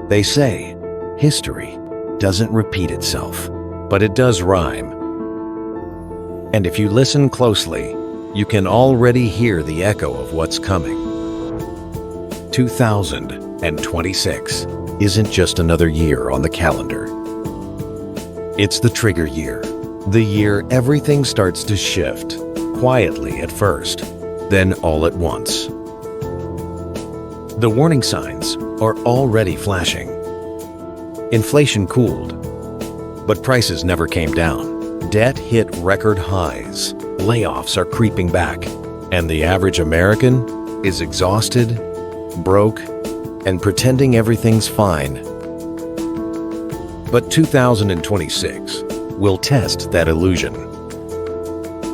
They say history doesn't repeat itself, but it does rhyme. And if you listen closely, you can already hear the echo of what's coming. 2026 isn't just another year on the calendar. It's the trigger year, the year everything starts to shift, quietly at first, then all at once. The warning signs are already flashing. Inflation cooled, but prices never came down. Debt hit record highs, layoffs are creeping back, and the average American is exhausted, broke, and pretending everything's fine. But 2026 will test that illusion,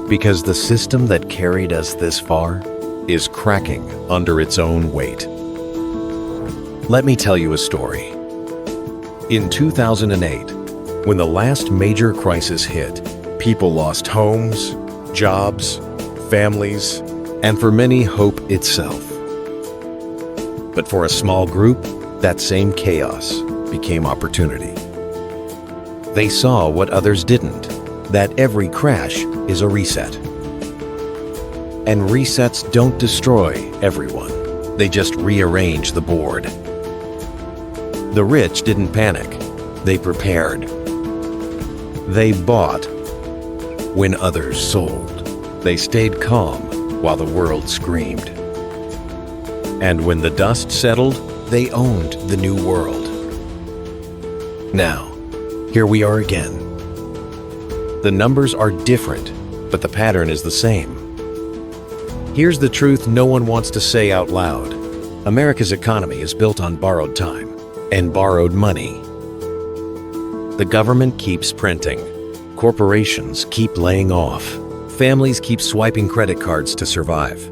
because the system that carried us this far is cracking under its own weight. Let me tell you a story. In 2008, when the last major crisis hit, people lost homes, jobs, families, and for many, hope itself. But for a small group, that same chaos became opportunity. They saw what others didn't, that every crash is a reset. And resets don't destroy everyone, they just rearrange the board. The rich didn't panic, they prepared. They bought when others sold. They stayed calm while the world screamed. And when the dust settled, they owned the new world. Now, here we are again. The numbers are different, but the pattern is the same. Here's the truth no one wants to say out loud. America's economy is built on borrowed time and borrowed money. The government keeps printing. Corporations keep laying off. Families keep swiping credit cards to survive.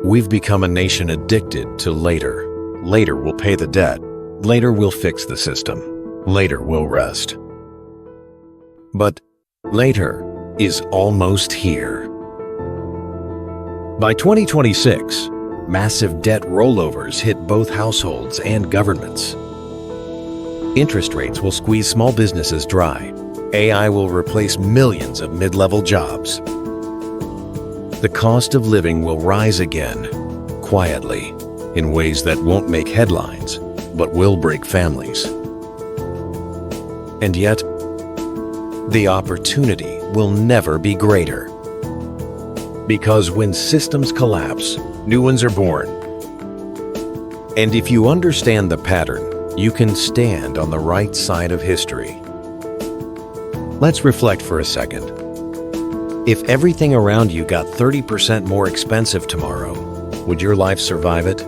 We've become a nation addicted to later. Later we'll pay the debt. Later we'll fix the system. Later we'll rest. But later is almost here. By 2026, massive debt rollovers hit both households and governments. Interest rates will squeeze small businesses dry. AI will replace millions of mid-level jobs. The cost of living will rise again, quietly, in ways that won't make headlines, but will break families. And yet, the opportunity will never be greater. Because when systems collapse, new ones are born. And if you understand the pattern, you can stand on the right side of history. Let's reflect for a second. If everything around you got 30% more expensive tomorrow, would your life survive it?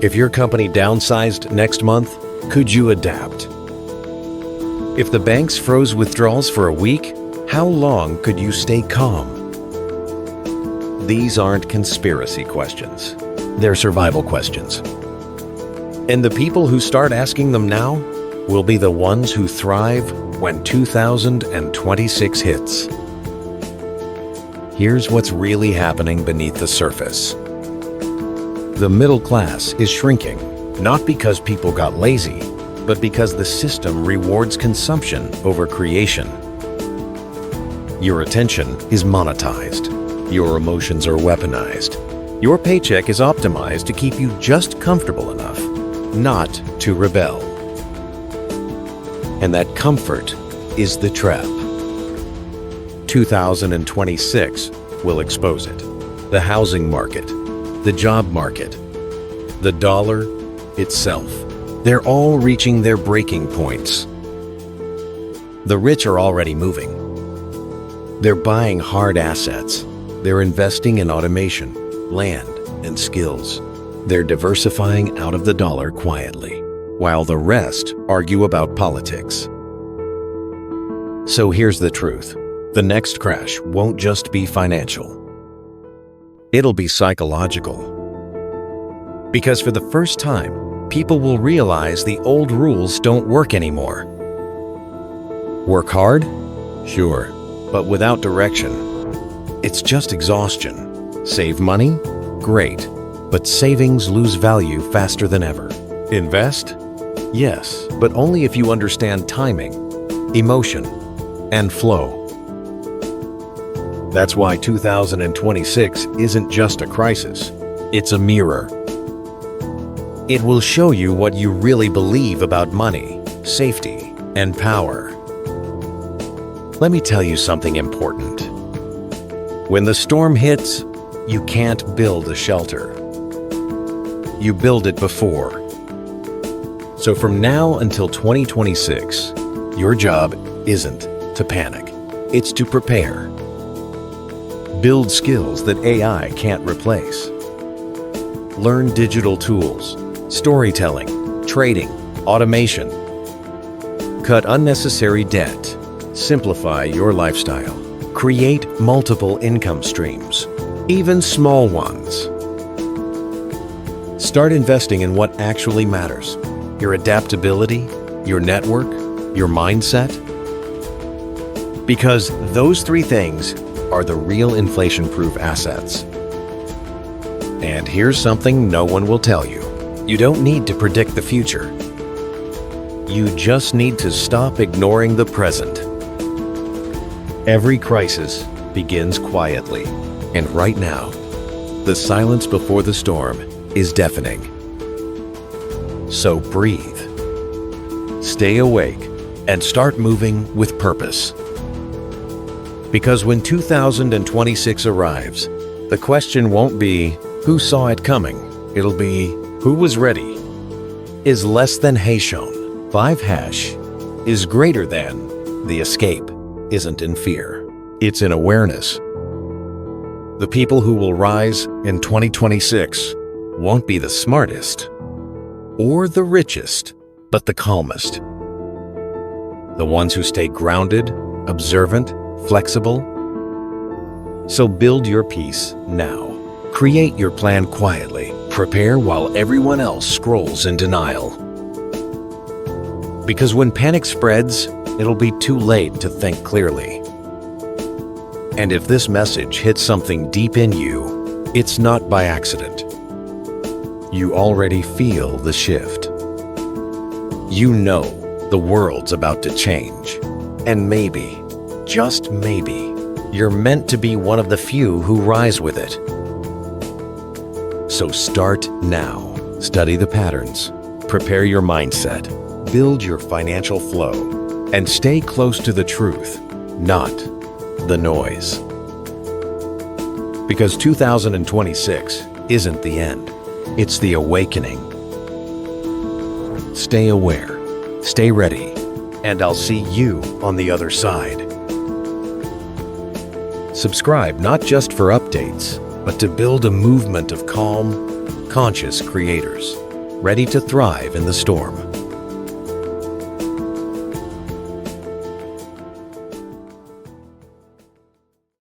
If your company downsized next month, could you adapt? If the banks froze withdrawals for a week, how long could you stay calm? These aren't conspiracy questions. They're survival questions. And the people who start asking them now will be the ones who thrive when 2026 hits. Here's what's really happening beneath the surface. The middle class is shrinking, not because people got lazy, but because the system rewards consumption over creation. Your attention is monetized. Your emotions are weaponized. Your paycheck is optimized to keep you just comfortable enough, not to rebel. And that comfort is the trap. 2026 will expose it. The housing market, the job market, the dollar itself. They're all reaching their breaking points. The rich are already moving. They're buying hard assets. They're investing in automation, land, and skills. They're diversifying out of the dollar quietly, while the rest argue about politics. So here's the truth. The next crash won't just be financial. It'll be psychological. Because for the first time, people will realize the old rules don't work anymore. Work hard? Sure, but without direction. It's just exhaustion. Save money? Great, but savings lose value faster than ever. Invest? Yes, but only if you understand timing, emotion, and flow. That's why 2026 isn't just a crisis, it's a mirror. It will show you what you really believe about money, safety, and power. Let me tell you something important. When the storm hits, you can't build a shelter. You build it before. So from now until 2026, your job isn't to panic. It's to prepare. Build skills that AI can't replace. Learn digital tools, storytelling, trading, automation. Cut unnecessary debt. Simplify your lifestyle. Create multiple income streams, even small ones. Start investing in what actually matters. Your adaptability, your network, your mindset. Because those three things are the real inflation-proof assets. And here's something no one will tell you. You don't need to predict the future. You just need to stop ignoring the present. Every crisis begins quietly, and right now, the silence before the storm is deafening. So breathe, stay awake, and start moving with purpose. Because when 2026 arrives, the question won't be, who saw it coming? It'll be, who was ready? Is less than hash shown. 5 hash is greater than. The escape isn't in fear. It's in awareness. The people who will rise in 2026 won't be the smartest or the richest, but the calmest. The ones who stay grounded, observant, flexible. So build your peace now. Create your plan quietly. Prepare while everyone else scrolls in denial. Because when panic spreads, it'll be too late to think clearly. And if this message hits something deep in you, it's not by accident. You already feel the shift. You know the world's about to change. And maybe, just maybe, you're meant to be one of the few who rise with it. So start now. Study the patterns. Prepare your mindset. Build your financial flow. And stay close to the truth, not the noise. Because 2026 isn't the end. It's the awakening. Stay aware, stay ready, and I'll see you on the other side. Subscribe not just for updates, but to build a movement of calm, conscious creators, ready to thrive in the storm.